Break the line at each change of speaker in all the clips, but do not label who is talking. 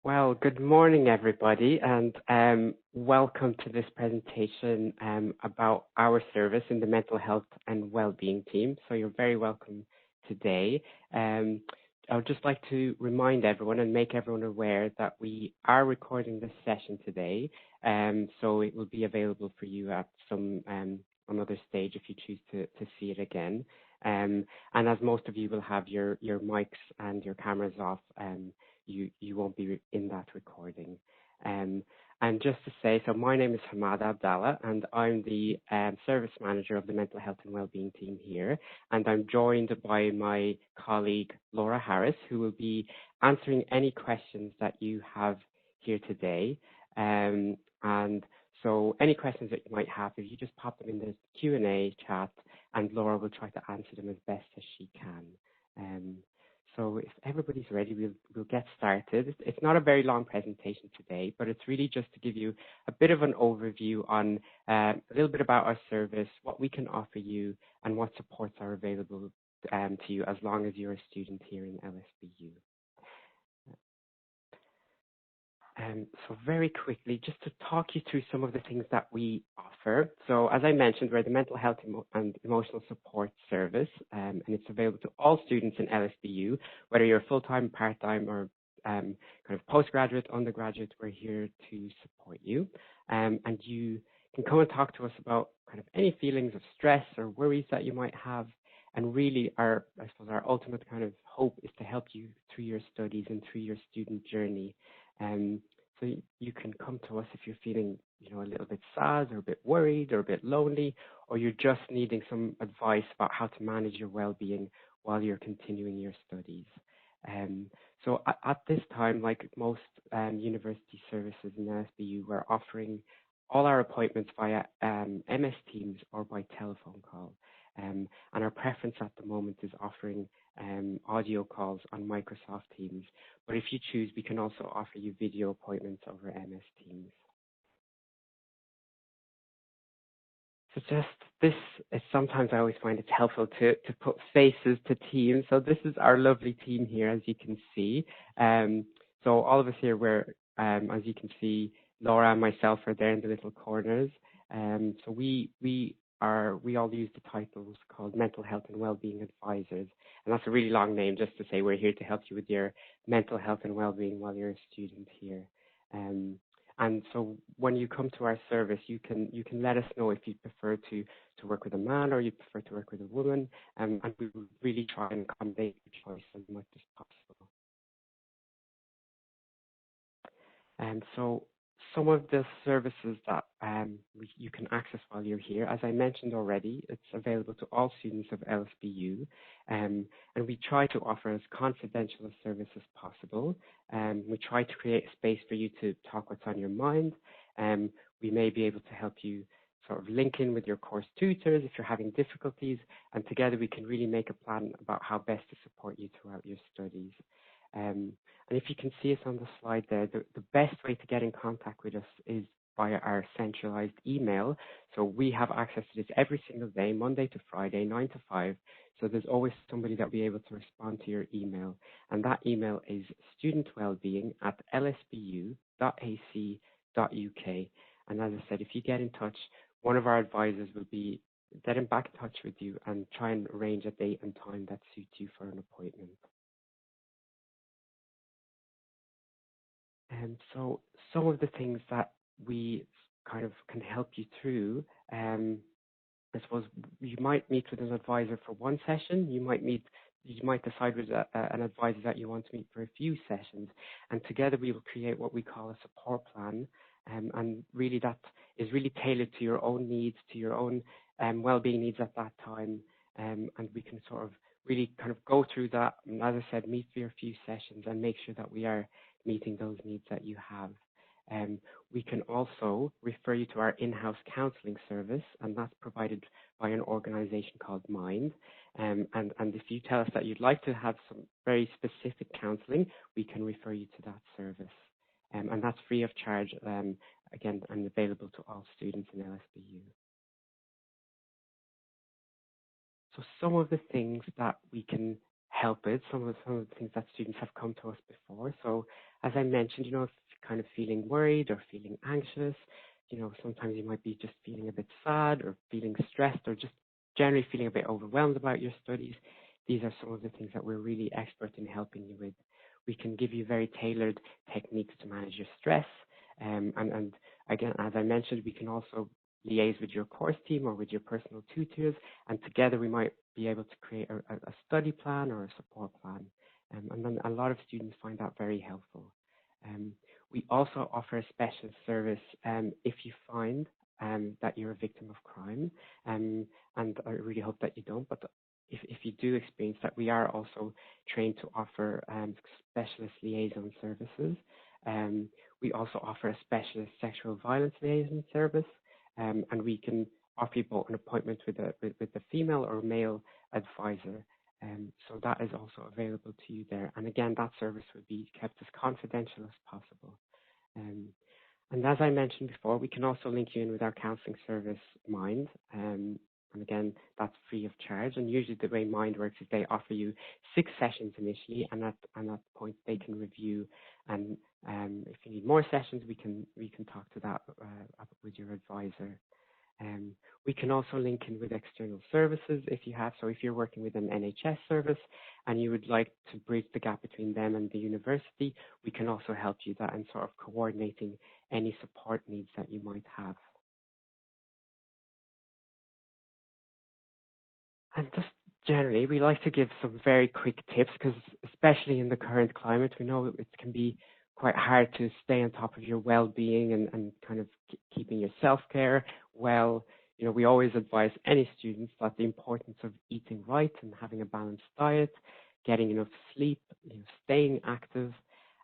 Well, good morning, everybody, and welcome to this presentation about our service in the mental health and well-being team. So you're very welcome today. I would just like to remind everyone and make everyone aware that we are recording this session today, so it will be available for you at some another stage if you choose to see it again. And as most of you will have your mics and your cameras off, you won't be in that recording. And just to say, so my name is Hamad Abdallah, and I'm the service manager of the mental health and wellbeing team here. And I'm joined by my colleague Laura Harris, who will be answering any questions that you have here today. And so any questions that you might have, if you just pop them in the Q&A chat, and Laura will try to answer them as best as she can. So if everybody's ready, we'll get started. It's not a very long presentation today, but it's really just to give you a bit of an overview on a little bit about our service, what we can offer you, and what supports are available to you as long as you're a student here in LSBU. So very quickly, just to talk you through some of the things that we offer. So as I mentioned, we're the mental health and emotional support service, and it's available to all students in LSBU, whether you're full-time, part-time, or kind of postgraduate, undergraduate, we're here to support you. And you can come and talk to us about kind of any feelings of stress or worries that you might have. And really I suppose our ultimate kind of hope is to help you through your studies and through your student journey. So you can come to us if you're feeling, a little bit sad or a bit worried or a bit lonely, or you're just needing some advice about how to manage your well-being while you're continuing your studies. So at this time, like most university services in SBU, we're offering all our appointments via MS Teams or by telephone call. And our preference at the moment is offering audio calls on Microsoft Teams. But if you choose, we can also offer you video appointments over MS Teams. So just this is sometimes I always find it's helpful to put faces to teams. So this is our lovely team here, as you can see. So all of us here, as you can see, Laura and myself are there in the little corners. So we all use the titles called Mental Health and Wellbeing Advisors. And that's a really long name just to say we're here to help you with your mental health and wellbeing while you're a student here. And so when you come to our service, you can let us know if you prefer to work with a man or you prefer to work with a woman, and we will really try and accommodate your choice as much as possible. And so some of the services that you can access while you're here, as I mentioned already, it's available to all students of LSBU, and we try to offer as confidential a service as possible. We try to create a space for you to talk what's on your mind. We may be able to help you sort of link in with your course tutors if you're having difficulties, and together we can really make a plan about how best to support you throughout your studies. And if you can see us on the slide there, the best way to get in contact with us is via our centralized email. So we have access to this every single day, Monday to Friday, 9 to 5. So there's always somebody that will be able to respond to your email. And that email is studentwellbeing@lsbu.ac.uk. And as I said, if you get in touch, one of our advisors will be getting back in touch with you and try and arrange a date and time that suits you for an appointment. And so some of the things that we kind of can help you through, I suppose you might meet with an advisor for one session, you might decide with an advisor that you want to meet for a few sessions, and together we will create what we call a support plan, and really that is really tailored to your own needs, to your own well-being needs at that time, and we can sort of really kind of go through that, and as I said, meet for a few sessions and make sure that we are meeting those needs that you have. We can also refer you to our in-house counselling service, and that's provided by an organisation called Mind. And if you tell us that you'd like to have some very specific counselling, we can refer you to that service. And that's free of charge, again, and available to all students in LSBU. So some of the things that we can help with, some of the things that students have come to us before. So as I mentioned, if you're kind of feeling worried or feeling anxious, sometimes you might be just feeling a bit sad or feeling stressed or just generally feeling a bit overwhelmed about your studies. These are some of the things that we're really expert in helping you with. We can give you very tailored techniques to manage your stress. And again, as I mentioned, we can also liaise with your course team or with your personal tutors, and together we might be able to create a study plan or a support plan. And then a lot of students find that very helpful. Um, we also offer a special service if you find that you're a victim of crime, and I really hope that you don't, but if you do experience that, we are also trained to offer specialist liaison services. We also offer a specialist sexual violence liaison service, and we can offer people an appointment with a female or male advisor. So that is also available to you there. And again, that service would be kept as confidential as possible. Um, and as I mentioned before, we can also link you in with our counselling service, Mind. And again, that's free of charge. And usually the way Mind works is they offer you 6 sessions initially, and at that point they can review. And if you need more sessions, we can talk to that with your advisor. We can also link in with external services if you have. So if you're working with an NHS service and you would like to bridge the gap between them and the university, we can also help you that and sort of coordinating any support needs that you might have. And just generally, we like to give some very quick tips because, especially in the current climate, we know it can be quite hard to stay on top of your well-being and kind of keeping your self-care well. We always advise any students that the importance of eating right and having a balanced diet, getting enough sleep, staying active,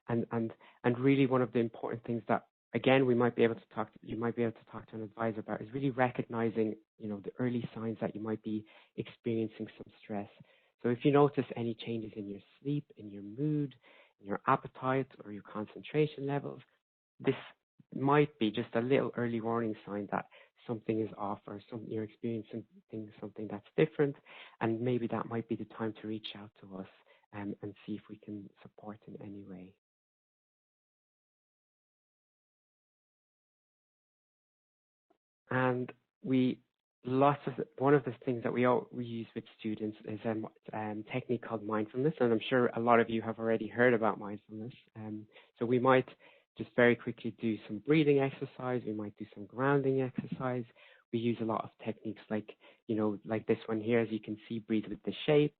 and really one of the important things that again you might be able to talk to an advisor about is really recognizing the early signs that you might be experiencing some stress. So if you notice any changes in your sleep, in your mood, in your appetite, or your concentration levels, this might be just a little early warning sign that something is off or you're experiencing something that's different, and maybe that might be the time to reach out to us and see if we can support in any way. And one of the things that we use with students is a technique called mindfulness, and I'm sure a lot of you have already heard about mindfulness. So we might just very quickly do some breathing exercise. We might do some grounding exercise. We use a lot of techniques like this one here, as you can see, breathe with the shape.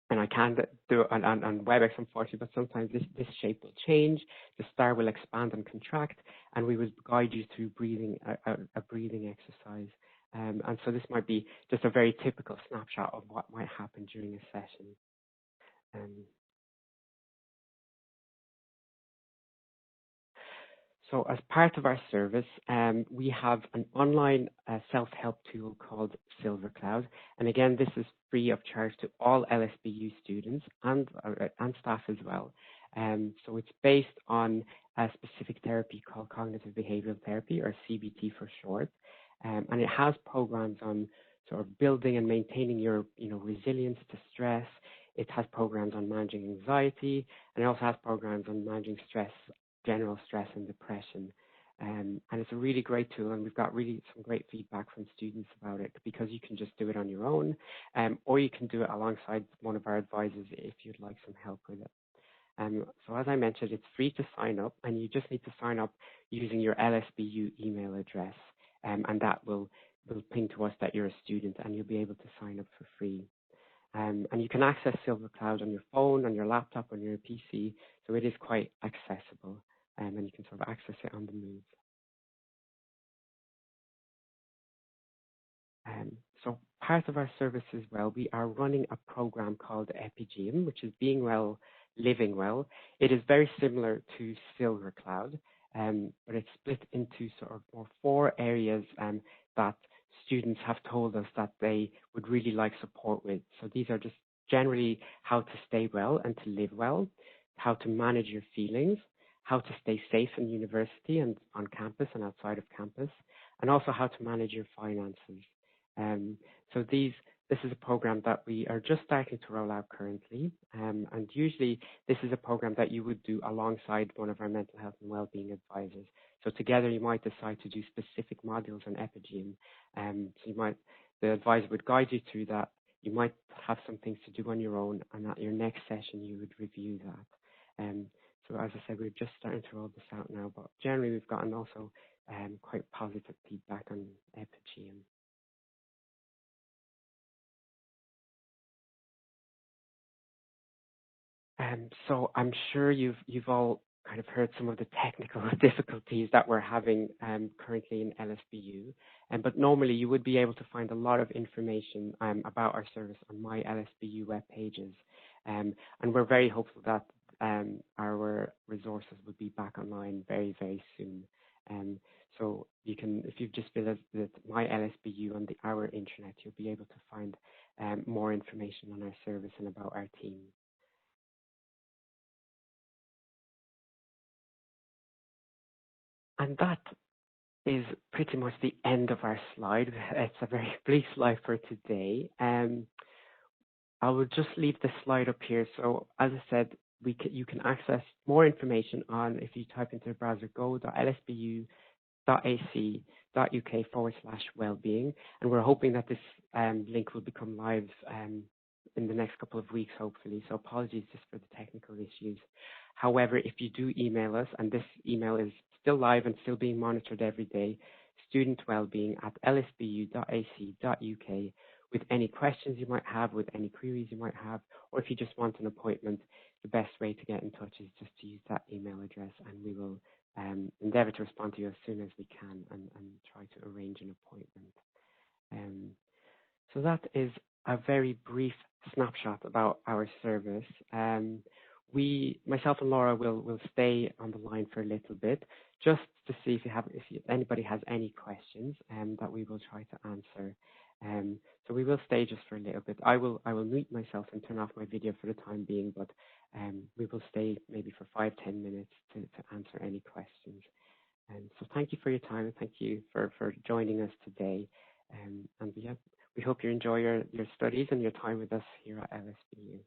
And I can do it on WebEx, unfortunately, but sometimes this shape will change, the star will expand and contract, and we would guide you through breathing a breathing exercise. And so this might be just a very typical snapshot of what might happen during a session. So as part of our service, we have an online self-help tool called Silver Cloud. And again, this is free of charge to all LSBU students and staff as well. So it's based on a specific therapy called cognitive behavioral therapy, or CBT for short. And it has programs on sort of building and maintaining your resilience to stress. It has programs on managing anxiety, and it also has programs on managing stress, general stress and depression. And it's a really great tool, and we've got really some great feedback from students about it, because you can just do it on your own, or you can do it alongside one of our advisors if you'd like some help with it. So as I mentioned, it's free to sign up, and you just need to sign up using your LSBU email address, and that will ping to us that you're a student, and you'll be able to sign up for free. And you can access Silver Cloud on your phone, on your laptop, on your PC, so it is quite accessible, and you can sort of access it on the move. So part of our service as well, we are running a program called Epigen, which is Being Well, Living Well. It is very similar to Silver Cloud, but it's split into sort of more 4 areas that students have told us that they would really like support with. So these are just generally how to stay well and to live well, how to manage your feelings, how to stay safe in university and on campus and outside of campus, and also how to manage your finances. So these This is a program that we are just starting to roll out currently, and usually this is a program that you would do alongside one of our mental health and wellbeing advisors. So together you might decide to do specific modules on Epigen. So the advisor would guide you through that. You might have some things to do on your own, and at your next session you would review that. So as I said, we're just starting to roll this out now, but generally we've gotten also quite positive feedback on Epigen. So I'm sure you've all kind of heard some of the technical difficulties that we're having currently in LSBU, but normally you would be able to find a lot of information about our service on my LSBU web pages, and we're very hopeful that our resources will be back online very, very soon. So you can, if you've just visited my LSBU on our intranet, you'll be able to find more information on our service and about our team. And that is pretty much the end of our slide. It's a very bleak slide for today. I will just leave the slide up here. So as I said, you can access more information on, if you type into the browser, go.lsbu ac.uk/wellbeing, and we're hoping that this link will become live in the next couple of weeks, hopefully. So apologies just for the technical issues. However, if you do email us, and this email is still live and still being monitored every day, studentwellbeing@lsbu.ac.uk, with any questions you might have, with any queries you might have, or if you just want an appointment, the best way to get in touch is just to use that email address, and we will endeavour to respond to you as soon as we can and try to arrange an appointment. Um, so that is a very brief snapshot about our service. Myself and Laura will stay on the line for a little bit, just to see if anybody has any questions that we will try to answer. So we will stay just for a little bit. I will mute myself and turn off my video for the time being, but we will stay maybe for 5-10 minutes to answer any questions. So thank you for your time, and thank you for joining us today. And we hope you enjoy your studies and your time with us here at LSBU.